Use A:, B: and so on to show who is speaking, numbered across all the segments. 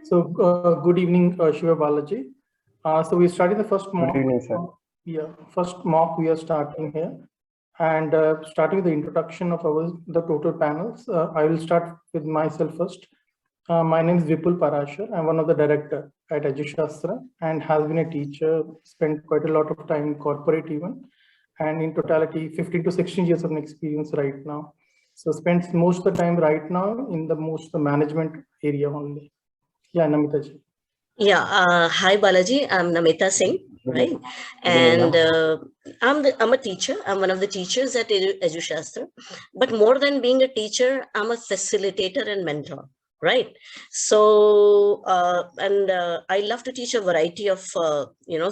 A: So good evening, Sivabalaji. So we started the first mock.
B: Good evening, sir.
A: First mock we are starting here, and starting with the introduction of the total panels. I will start with myself first. My name is Vipul Parashar. I'm one of the director at EduShastra and has been a teacher, spent quite a lot of time in corporate even, and in totality 15 to 16 years of experience right now. So spends most of the time right now in the management area only. Yeah, Namita ji.
C: Yeah, hi Balaji, I'm Namita Singh, right? And I'm a teacher. I'm one of the teachers at EduShastra. But more than being a teacher, I'm a facilitator and mentor, right? So I love to teach a variety of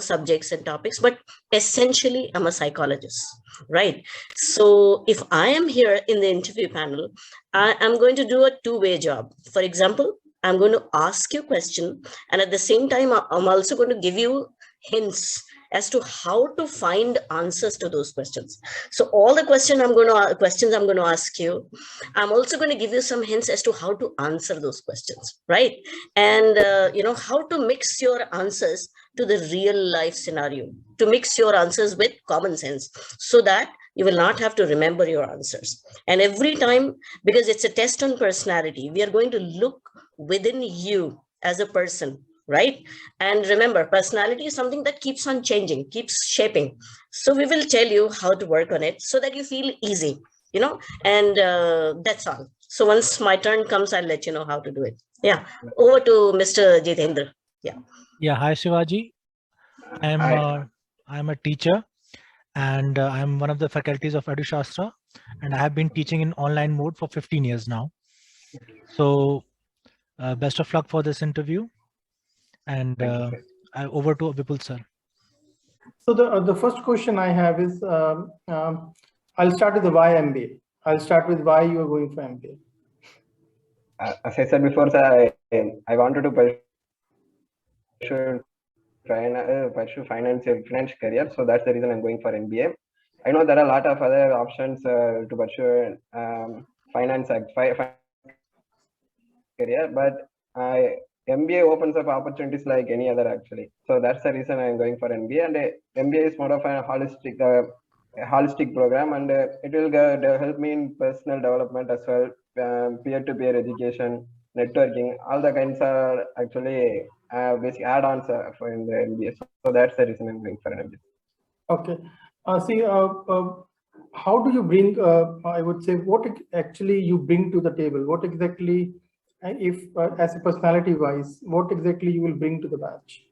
C: subjects and topics, but essentially I'm a psychologist, right? So if I am here in the interview panel, I'm going to do a two-way job. For example, I'm going to ask you a question, and at the same time, I'm also going to give you hints as to how to find answers to those questions. So all the questions I'm going to ask you, I'm also going to give you some hints as to how to answer those questions, right? And how to mix your answers to the real life scenario, to mix your answers with common sense, so that you will not have to remember your answers. And every time, because it's a test on personality, we are going to look within you as a person, right? And remember, personality is something that keeps on changing, keeps shaping. So we will tell you how to work on it so that you feel easy, and that's all. So once my turn comes, I'll let you know how to do it. Yeah, over to Mr. Jitender.
D: Yeah, hi Shivaji. I'm a teacher, and I'm one of the faculties of EduShastra, and I have been teaching in online mode for 15 years now. So best of luck for this interview, and over to Vipul sir.
A: So the first question I have is, I'll start with the why MBA. I'll start with why you are going for MBA.
B: As I said before, sir, I wanted to pursue finance career, so that's the reason I'm going for MBA. I know there are a lot of other options to pursue finance career, but MBA opens up opportunities like any other actually. So that's the reason I'm going for MBA, and MBA is more of a holistic program, and it will help me in personal development as well, peer-to-peer education, networking, all the kinds are actually basic add-ons for in the MBA. So that's the reason I'm going for an MBA.
A: Okay. How do you bring, I would say, what actually you bring to the table? What exactly, if as a personality wise, what exactly you will bring to the batch?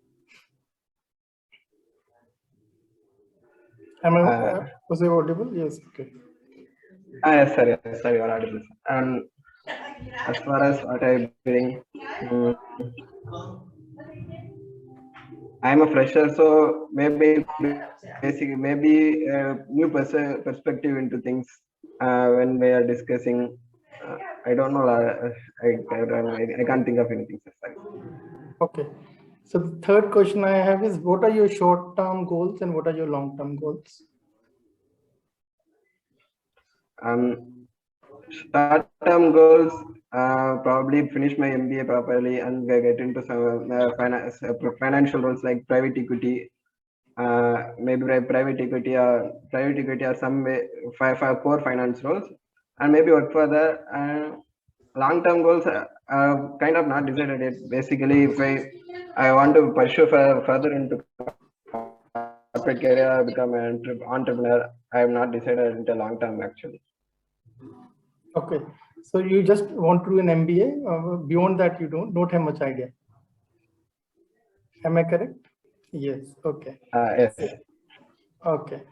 A: Was I audible? Yes. Okay.
B: Yes, sir. Yes, sir. You are audible. And as far as what I bring, I'm a fresher, so maybe new perspective into things when we are discussing. I don't know. I can't think of anything.
A: Okay. So the third question I have is, what are your short-term goals and what are your long-term goals?
B: Short-term goals, probably finish my MBA properly and get into some financial roles like private equity, maybe private equity or some way, five core finance roles, and maybe work further. Long-term goals, kind of not decided yet. Basically, if I want to pursue further into corporate career, become an entrepreneur, I have not decided into long-term actually.
A: Okay, so you just want to do an MBA. Beyond that, you don't have much idea. Am I correct? Yes. Okay.
B: Yes.
A: Okay.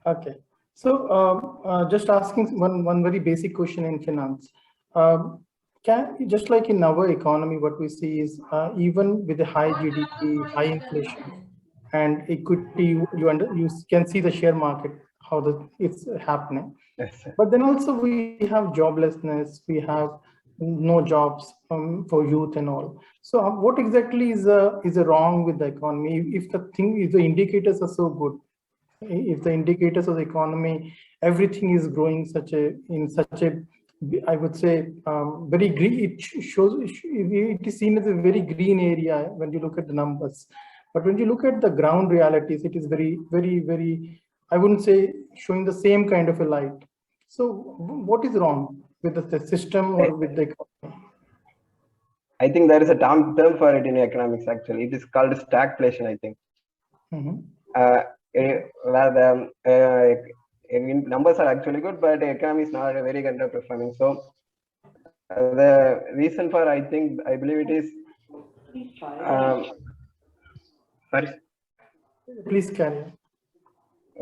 A: Okay. So just asking one very basic question in finance. Just like in our economy, what we see is even with the high GDP, high inflation, and equity, you can see the share market how it's happening.
B: Yes,
A: but then also we have joblessness, we have no jobs for youth and all. So what exactly is wrong with the economy? If the indicators are so good, if the indicators of the economy, everything is growing in such a I would say, very green. It is seen as a very green area when you look at the numbers. But when you look at the ground realities, it is very, very, very, I wouldn't say showing the same kind of a light. So what is wrong with the system or with the economy?
B: I think there is a term for it in economics, actually. It is called stagflation, I think. Where the numbers are actually good, but the economy is not very underperforming. So the reason for, I believe it is, sorry.
A: Please carry on.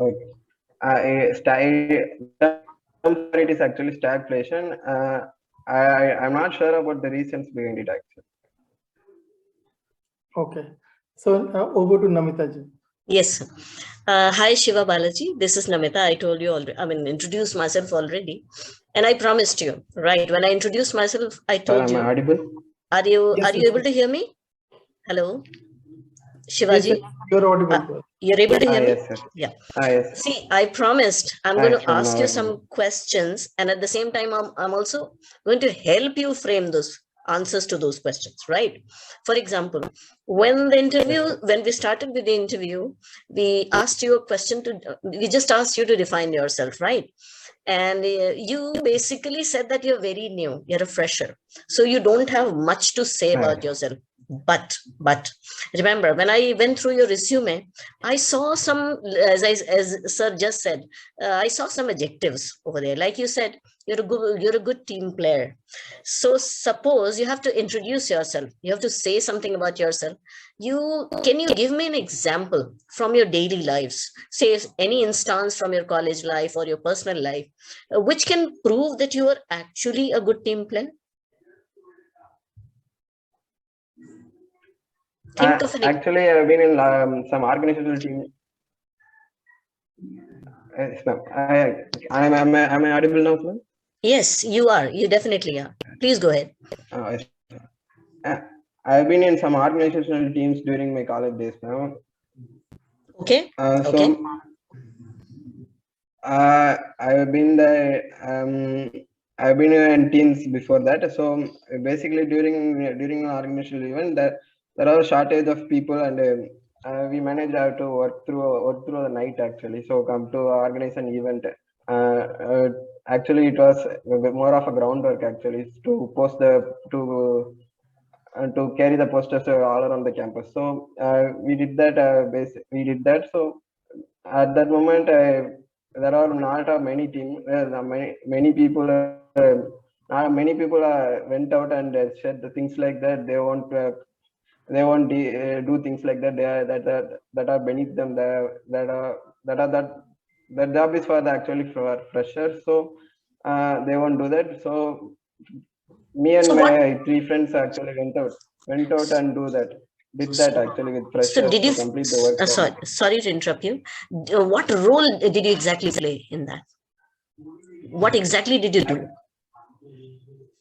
B: Okay. It is actually stagflation. I'm not sure about the reasons behind it, actually.
A: Okay. So over to Namita ji.
C: Yes. Hi, Sivabalaji. This is Namita. I told you already, introduced myself already. And I promised you, right? When I introduced myself, I told you.
B: Am I audible?
C: Are you
A: Yes,
C: able to hear me? Hello? Shivaji?
A: Yes, you're audible.
C: You're able to hear me?
B: Yes, sir.
C: Yeah.
B: Yes.
C: See, I promised I'm going to ask you
B: audible.
C: some questions, and at the same time, I'm also going to help you frame those answers to those questions, right? For example, when we started with the interview, we asked you a question we just asked you to define yourself, right? And you basically said that you're very new, you're a fresher, so you don't have much to say about yourself. But remember, when I went through your resume, I saw some, as sir just said, I saw some adjectives over there. Like you said, you're a good team player. So suppose you have to introduce yourself, you have to say something about yourself. Can you give me an example from your daily lives, say any instance from your college life or your personal life, which can prove that you are actually a good team player? Think of
B: actually, I've been in some organizational team. Am I audible now, sir?
C: Yes, you are. You definitely are. Please go ahead.
B: I've been in some organizational teams during my college days now.
C: Okay.
B: Okay. I've been in teams before that. So basically, during an organizational event, there are a shortage of people, and we managed to work through the night, actually. So come to organize an event. Actually, it was more of a groundwork, actually, to post to carry the posters all around the campus. So we did that. So at that moment, there are not many teams. Many people. Many people went out and said the things like that. They won't do things like that. That are beneath them. That job is actually for freshers. So they won't do that. So me and my three friends actually went out and did that actually with freshers.
C: So did you
B: complete the work?
C: sorry to interrupt you. What role did you exactly play in that? What exactly did you do?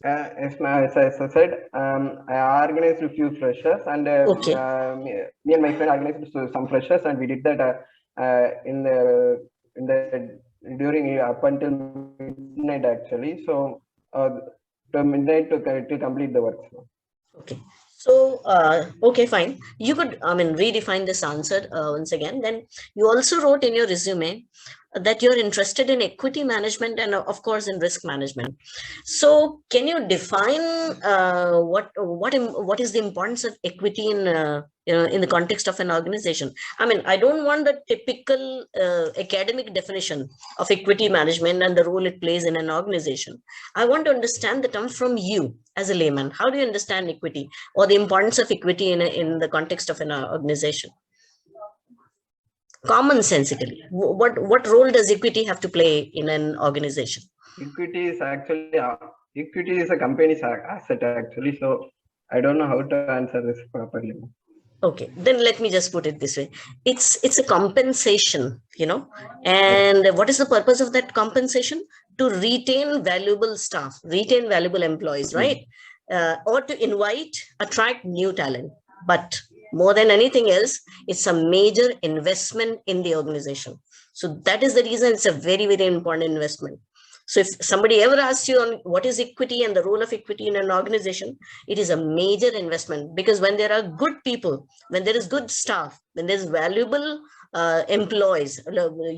B: As I said, I organized a few freshers, and me and my friend organized some freshers, and we did that during up until midnight, actually. So to midnight to complete the work.
C: Okay. So, okay, fine. You could, redefine this answer once again. Then you also wrote in your resume that you're interested in equity management and of course in risk management. So can you define what is the importance of equity in in the context of an organization? I don't want the typical academic definition of equity management and the role it plays in an organization. I want to understand the term from you as a layman. How do you understand equity or the importance of equity in the context of an organization? Commonsensically, what role does equity have to play in an organization?
B: Equity is actually a company's asset, actually. So I don't know how to answer this properly.
C: Okay, then let me just put it this way. It's a compensation, and what is the purpose of that compensation? To retain valuable staff, retain valuable employees, right? Or to attract new talent. But more than anything else, it's a major investment in the organization. So that is the reason it's a very, very important investment. So if somebody ever asks you on what is equity and the role of equity in an organization, it is a major investment, because when there are good people, when there is good staff, when there's valuable employees,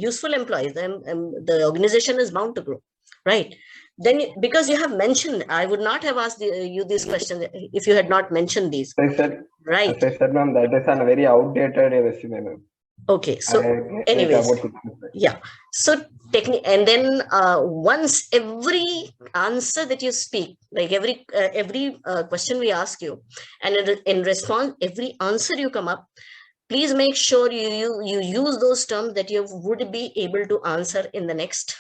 C: useful employees, then the organization is bound to grow, right? Then, because you have mentioned, I would not have asked you these questions if you had not mentioned these.
B: As
C: Right.
B: I said, ma'am, that is a very outdated resume, ma'am.
C: Okay, so anyways, yeah, so and then once every answer that you speak, like every question we ask you, and in response, every answer you come up, please make sure you use those terms that you would be able to answer in the next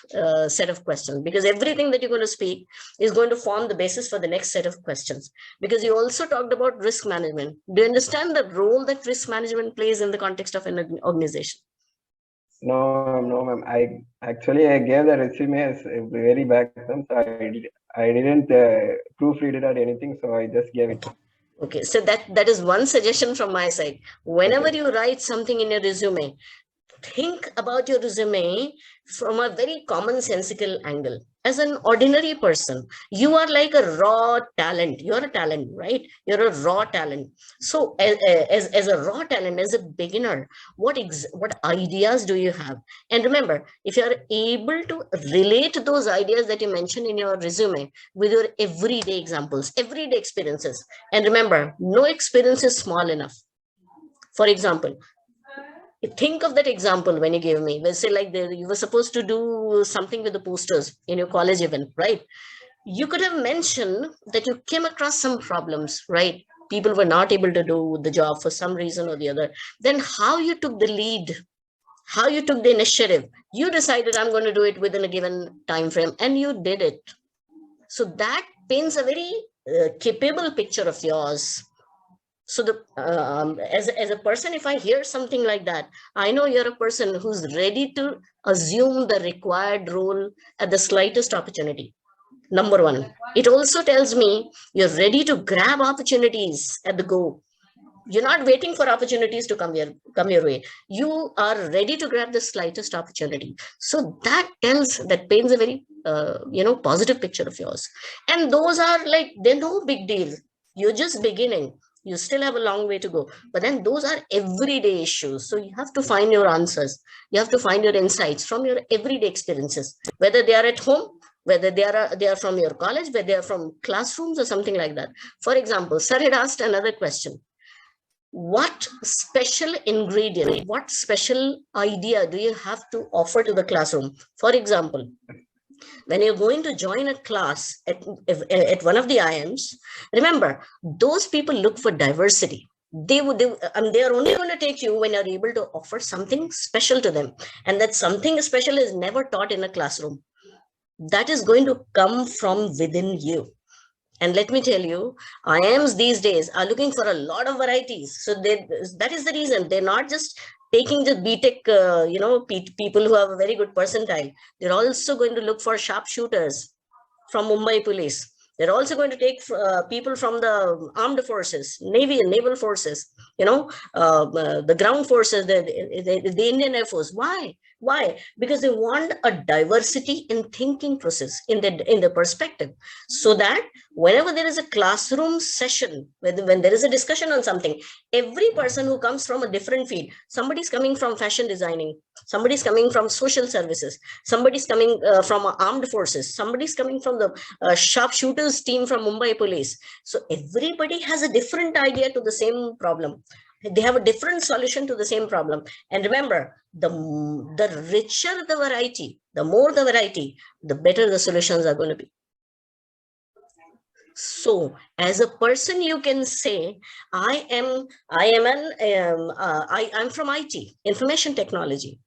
C: set of questions, because everything that you're going to speak is going to form the basis for the next set of questions. Because you also talked about risk management. Do you understand the role that risk management plays in the context of an organization?
B: No, ma'am. I gave the resume very back then, so I didn't proofread it or anything, so I just gave it.
C: Okay, so that is one suggestion from my side. Whenever you write something in your resume, think about your resume from a very commonsensical angle. As an ordinary person, you are like a raw talent. You're a talent, right? You're a raw talent. So as a raw talent, as a beginner, what ideas do you have? And remember, if you are able to relate those ideas that you mentioned in your resume with your everyday examples, everyday experiences, and remember, no experience is small enough. For example, think of that example when you gave me. Let's say like you were supposed to do something with the posters in your college event, right? You could have mentioned that you came across some problems, right? People were not able to do the job for some reason or the other. Then how you took the lead, how you took the initiative. You decided, I'm going to do it within a given time frame, and you did it. So that paints a very capable picture of yours. So as a person, if I hear something like that, I know you're a person who's ready to assume the required role at the slightest opportunity. Number one, it also tells me you're ready to grab opportunities at the go. You're not waiting for opportunities to come your way. You are ready to grab the slightest opportunity. So that paints a very positive picture of yours. And those are like, they're no big deal. You're just beginning. You still have a long way to go. But then those are everyday issues. So you have to find your answers. You have to find your insights from your everyday experiences, whether they are at home, whether they are from your college, whether they are from classrooms or something like that. For example, sir had asked another question. What special ingredient, what special idea do you have to offer to the classroom? For example, when you're going to join a class at one of the IMs, remember, those people look for diversity. They are only going to take you when you're able to offer something special to them. And that something special is never taught in a classroom. That is going to come from within you. And let me tell you, IIMs these days are looking for a lot of varieties. So that is the reason they're not just taking the BTech, people who have a very good percentile. They're also going to look for sharpshooters from Mumbai police. They're also going to take people from the armed forces, Navy and naval forces, the ground forces, the Indian Air Force. Why? Because they want a diversity in thinking process, in the perspective, so that whenever there is a classroom session, when there is a discussion on something, every person who comes from a different field, somebody's coming from fashion designing, somebody's coming from social services, somebody's coming from armed forces, somebody's coming from the sharpshooters team from Mumbai police. So everybody has a different idea to the same problem. They have a different solution to the same problem. And remember, the richer the variety, the more the variety, the better the solutions are going to be. So as a person, you can say, I'm from IT, information technology.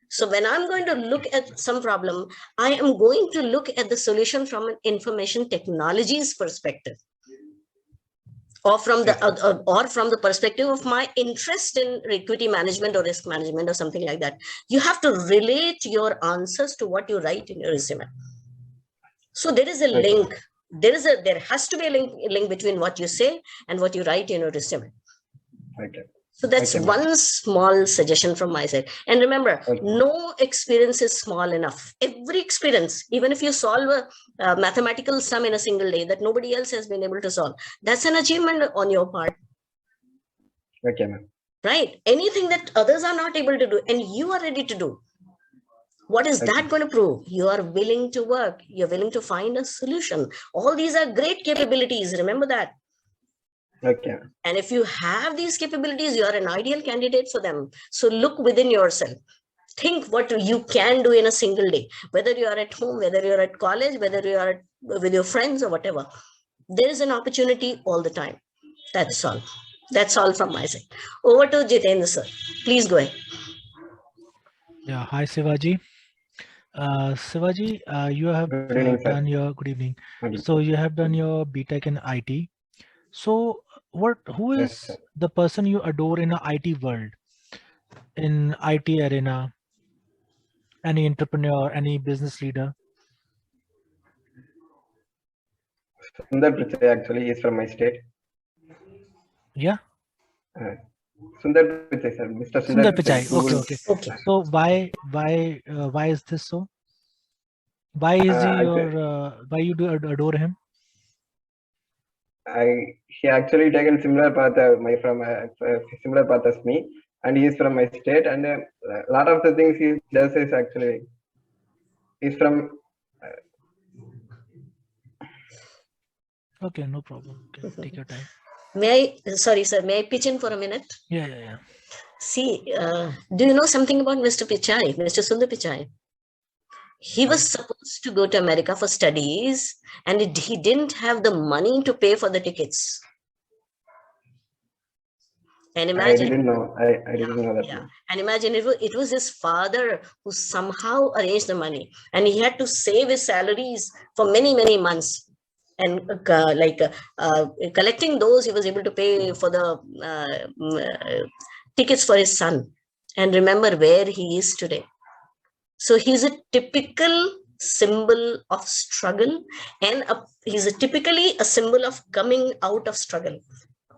C: So when I'm going to look at some problem, I am going to look at the solution from an information technologies perspective, or from the perspective of my interest in equity management or risk management or something like that. You have to relate your answers to what you write in your resume. So there is a link. There has to be a link between what you say and what you write in your resume.
B: Okay.
C: So that's
B: Okay,
C: one small suggestion from my side. And remember,
B: Okay.
C: no experience is small enough. Every experience, even if you solve a mathematical sum in a single day that nobody else has been able to solve, that's an achievement on your part,
B: Okay, ma'am.
C: right? Anything that others are not able to do and you are ready to do. What is
B: Okay.
C: that going to prove? You are willing to work. You're willing to find a solution. All these are great capabilities. Remember that.
B: Okay.
C: And if you have these capabilities, you are an ideal candidate for them. So look within yourself. Think what you can do in a single day, whether you are at home, whether you're at college, whether you are with your friends or whatever. There is an opportunity all the time. That's all. That's all from my side. Over to Jitender, sir. Please go ahead.
D: Yeah, hi Sivaji. Sivaji, you have
B: Good evening, sir.
D: done your good evening.
B: Okay.
D: So you have done your BTech in IT. So who
B: Yes,
D: is
B: sir.
D: the person you adore in the IT world, in IT arena? Any entrepreneur, any business leader?
B: Sundar Pichai actually is from my state.
D: Yeah,
B: Sundar Pichai, sir. Mr.
D: Sundar
B: Sundar
D: Pichai.
B: Pichai.
D: Okay.
C: Okay.
D: So why is this so? Why is he your? Why you do adore him?
B: He actually taken similar path similar path as me, and he is from my state, and a lot of the things he does is actually he's from.
D: Okay, no problem. Okay, take your time.
C: May I, sorry, sir, may I pitch in for a minute?
D: Yeah.
C: See, do you know something about Mr. Pichai, Mr. Sundar Pichai? He was supposed to go to America for studies, and he didn't have the money to pay for the tickets. And imagine,
B: I didn't know. I didn't know that.
C: yeah. And imagine it was his father who somehow arranged the money, and he had to save his salaries for many, many months. And collecting those, he was able to pay for the tickets for his son. And remember where he is today. So he's a typical symbol of struggle, and he's typically a symbol of coming out of struggle,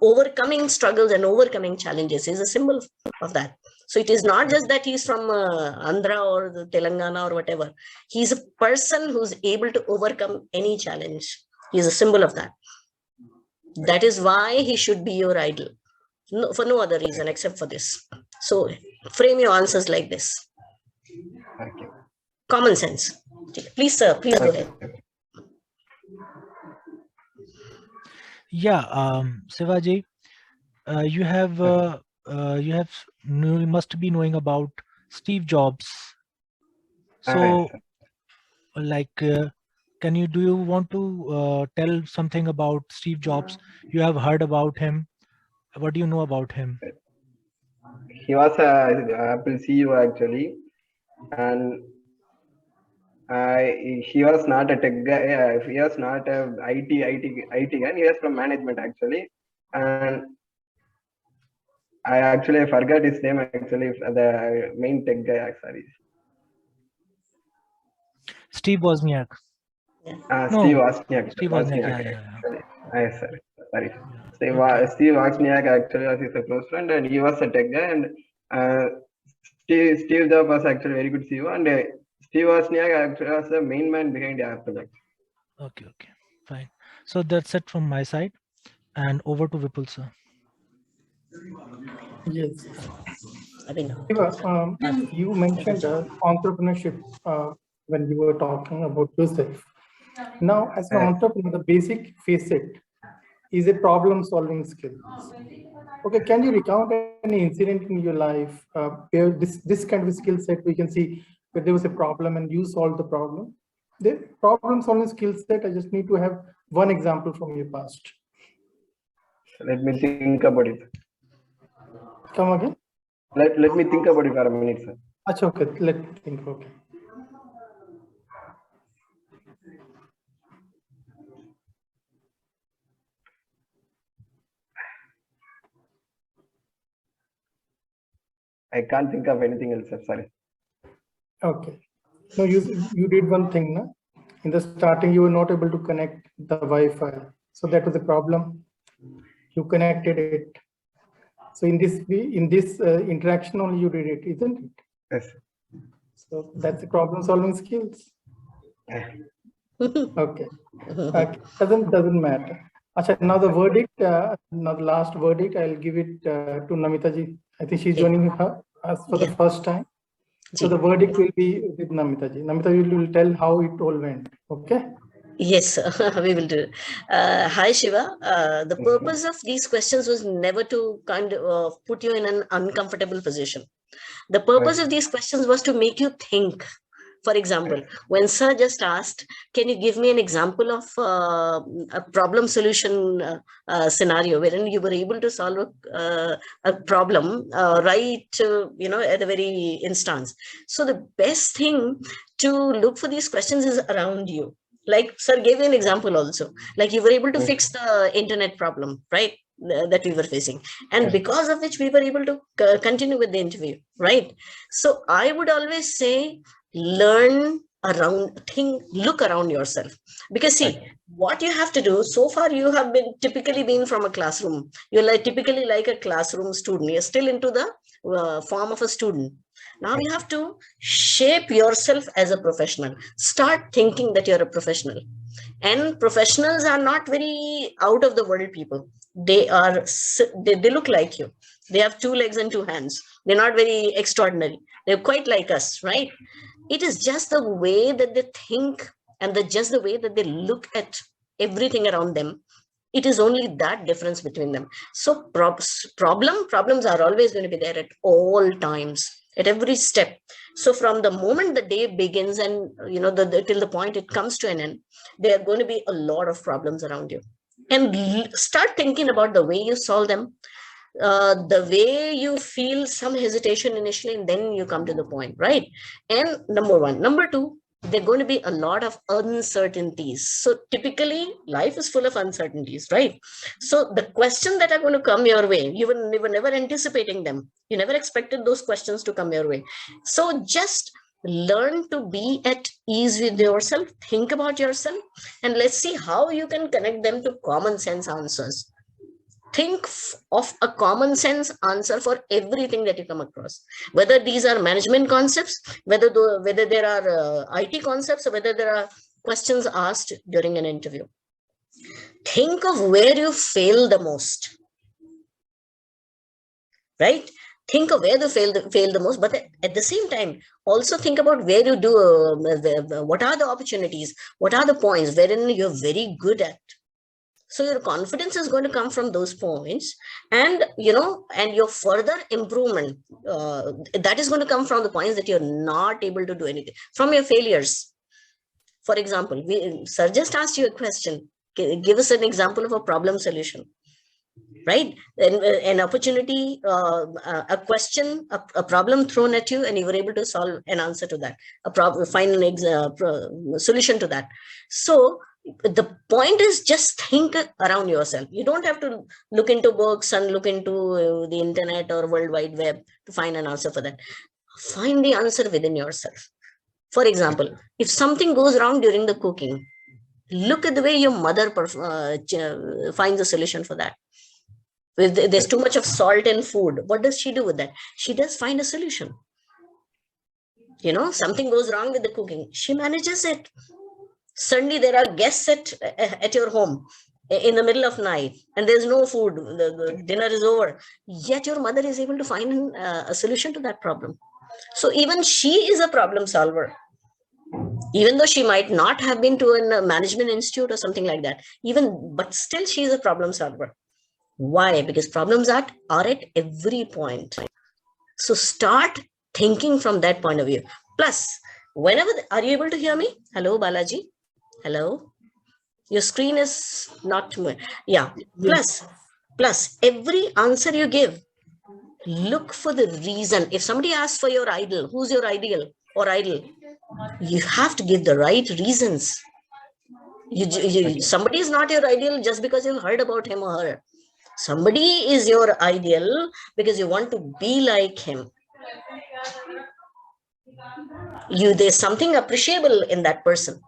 C: overcoming struggles and overcoming challenges. He's a symbol of that. So it is not just that he's from Andhra or the Telangana or whatever. He's a person who's able to overcome any challenge. He's a symbol of that. That is why he should be your idol. No, for no other reason except for this. So frame your answers like this.
B: Okay.
C: Common sense. Please, sir, please go ahead.
D: Yeah, Sivaji, you must be knowing about Steve Jobs. So, do you want to tell something about Steve Jobs? You have heard about him. What do you know about him?
B: He was a Apple CEO actually, and he was not a tech guy. He was not a IT guy. He was from management actually, and I forgot his name actually. The main tech guy, sorry.
D: Steve Wozniak.
B: Steve Wozniak.
D: Steve Wozniak. Yeah.
B: Sorry. Steve Wozniak actually was his close friend, and he was a tech guy. And Steve Jobs was actually very good CEO, and Steve Wozniak actually was the main man behind Apple.
D: Okay, fine. So that's it from my side, and over to Vipul, sir.
A: Yes. You mentioned entrepreneurship when you were talking about yourself. Now, as an entrepreneur, the basic facet is a problem-solving skill. Okay, can you recount any incident in your life where this kind of skill set we can see where there was a problem and you solved the problem? The problem-solving skill set, I just need to have one example from your past.
B: Let me think about it.
A: Come again?
B: Let me think about it for a minute, sir.
A: Achha, okay, let me think. Okay.
B: I can't think of anything else, sir. Sorry.
A: Okay. No, you did one thing, no? In the starting, you were not able to connect the Wi-Fi. So that was a problem. You connected it. So in this interaction only you did it, isn't it?
B: Yes.
A: So that's the problem solving skills. Okay. Doesn't matter. Achha, now the verdict, now the last verdict, I'll give it to Namita ji. I think she's joining us for the first time. So the verdict will be with Namita ji. Namita, you will tell how it all went. Okay.
C: Yes, we will do. Hi, Shiva. The purpose of these questions was never to kind of put you in an uncomfortable position. The purpose of these questions was to make you think. For example, when Sir just asked, can you give me an example of a problem solution scenario wherein you were able to solve a problem right, at the very instance. So the best thing to look for these questions is around you. Like Sir gave you an example also, like you were able to fix the internet problem, right? That we were facing, and because of which we were able to continue with the interview, right? So I would always say, learn around, look around yourself, because see, what you have to do, so far you have been typically been from a classroom, you're typically like a classroom student, you're still into the form of a student. Now you have to shape yourself as a professional. Start thinking that you're a professional, and professionals are not very out of the world people. They look like you. They have 2 legs and 2 hands. They're not very extraordinary. They're quite like us, right? It is just the way that they think and just the way that they look at everything around them. It is only that difference between them. So problems are always going to be there at all times, at every step. So from the moment the day begins and till the point it comes to an end, there are going to be a lot of problems around you. And start thinking about the way you solve them, the way you feel some hesitation initially, and then you come to the point, right? And number 1. Number 2, there are going to be a lot of uncertainties. So typically life is full of uncertainties, right? So the questions that are going to come your way, you were never anticipating them. You never expected those questions to come your way. So just learn to be at ease with yourself, think about yourself, and let's see how you can connect them to common sense answers. Think of a common sense answer for everything that you come across, whether these are management concepts, whether there are IT concepts, or whether there are questions asked during an interview. Think of where you fail the most, right? Think of where you fail the most, but at the same time, also think about where you do, what are the opportunities, what are the points wherein you're very good at. So your confidence is going to come from those points, and and your further improvement, that is going to come from the points that you're not able to do anything, from your failures. For example, Sir just asked you a question. Give us an example of a problem solution, right? An opportunity, a question, a problem thrown at you, and you were able to solve an answer to that, find an solution to that. So the point is, just think around yourself. You don't have to look into books and look into the internet or World Wide Web to find an answer for that. Find the answer within yourself. For example, if something goes wrong during the cooking, look at the way your mother finds a solution for that. If there's too much of salt in food, what does she do with that? She does find a solution. Something goes wrong with the cooking, she manages it. Suddenly there are guests at your home in the middle of night, and there's no food, the dinner is over, yet your mother is able to find a solution to that problem. So even she is a problem solver, even though she might not have been to a management institute or something like that, but still she is a problem solver. Why? Because problems are at every point. So start thinking from that point of view. Plus, whenever, are you able to hear me? Hello, Balaji? Hello? Your screen is not, yeah. Plus, every answer you give, look for the reason. If somebody asks for your idol, who's your ideal or idol, you have to give the right reasons. Somebody is not your ideal just because you heard about him or her. Somebody is your ideal because you want to be like him. There's something appreciable in that person.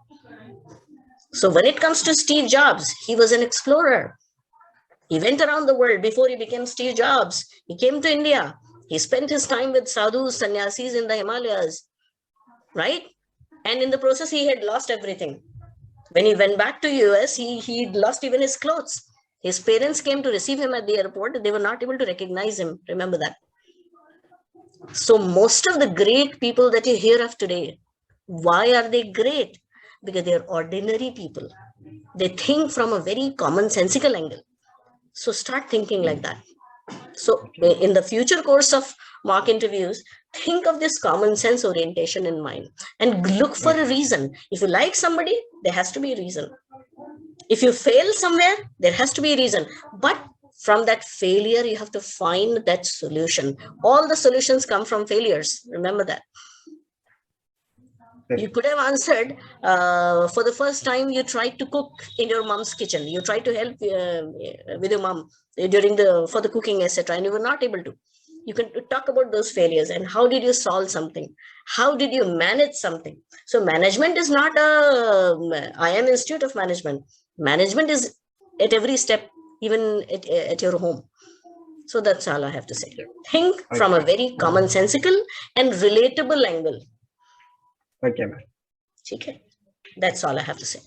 C: So when it comes to Steve Jobs, he was an explorer. He went around the world before he became Steve Jobs. He came to India. He spent his time with sadhus, sannyasis in the Himalayas, right? And in the process, he had lost everything. When he went back to US, he lost even his clothes. His parents came to receive him at the airport. They were not able to recognize him. Remember that. So most of the great people that you hear of today, why are they great? Because they are ordinary people. They think from a very commonsensical angle. So start thinking like that. So in the future course of mock interviews, think of this common sense orientation in mind and look for a reason. If you like somebody, there has to be a reason. If you fail somewhere, there has to be a reason. But from that failure, you have to find that solution. All the solutions come from failures. Remember that. You could have answered for the first time you tried to cook in your mom's kitchen. You tried to help with your mom for the cooking, etc. And you were not able to. You can talk about those failures and how did you solve something? How did you manage something? So management is not a IIM Institute of Management. Management is at every step, even at your home. So that's all I have to say. Think from a very commonsensical and relatable angle.
B: Okay, ma'am.
C: Okay, that's all I have to say.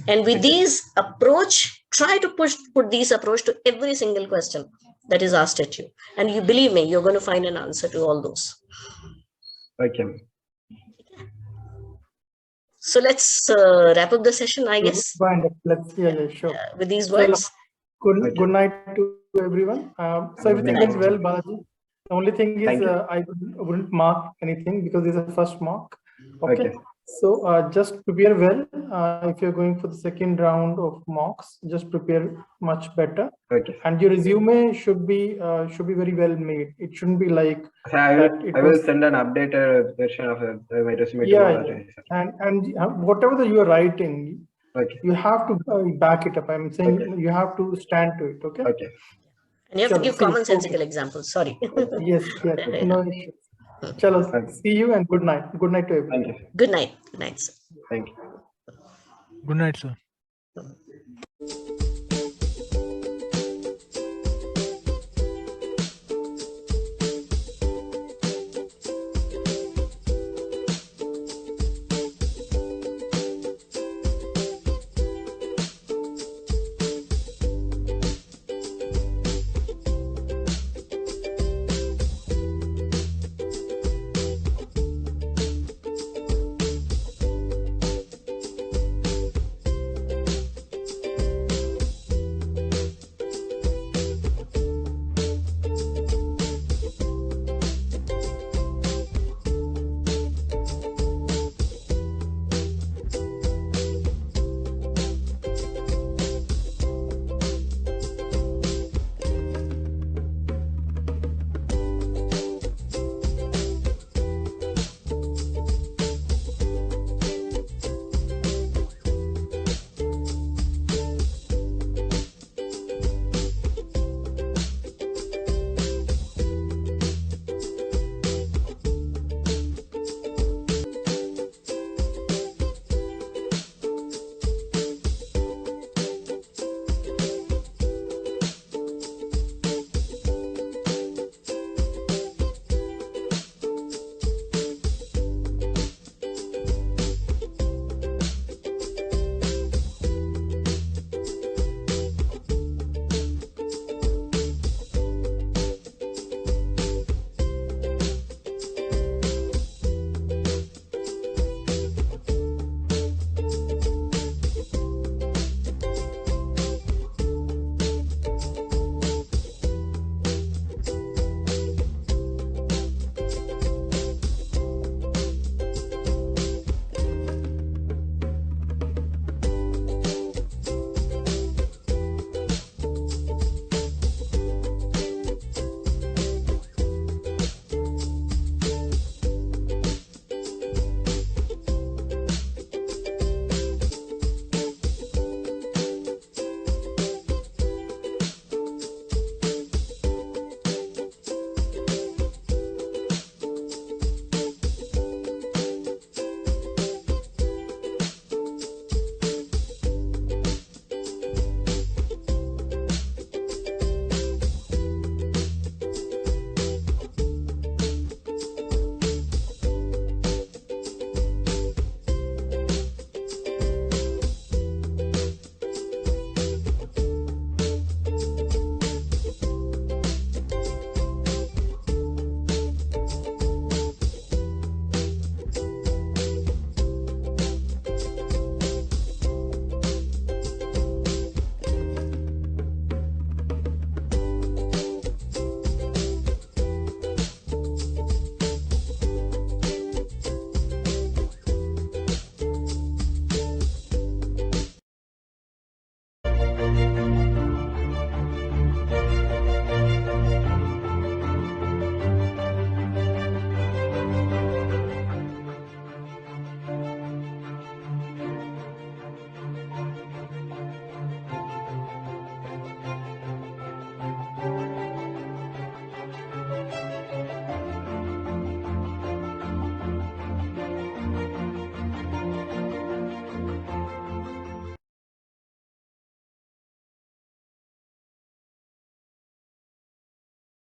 C: And with these approach, try to put these approach to every single question that is asked at you. And you believe me, you're going to find an answer to all those.
B: Okay, ma'am.
C: So let's wrap up the session, I guess.
A: Let's sure.
C: With these words.
A: Good night to everyone. So everything is well, Balaji. The only thing is I wouldn't mark anything because this is the first mark. Okay. So just prepare well. If you're going for the second round of mocks, just prepare much better.
B: Okay.
A: And your resume should be very well made. It shouldn't be like.
B: So I will send an updated version of my resume.
A: Yeah. And whatever you are writing, you have to back it up. I'm saying you have to stand to it. Okay.
B: Okay.
C: And you have to give commonsensical examples. Sorry.
A: Yes. No issues. Chalo, see you and good night. Good night to everyone.
B: Thank you.
C: Good night. Good night, sir.
B: Thank you.
D: Good night, sir.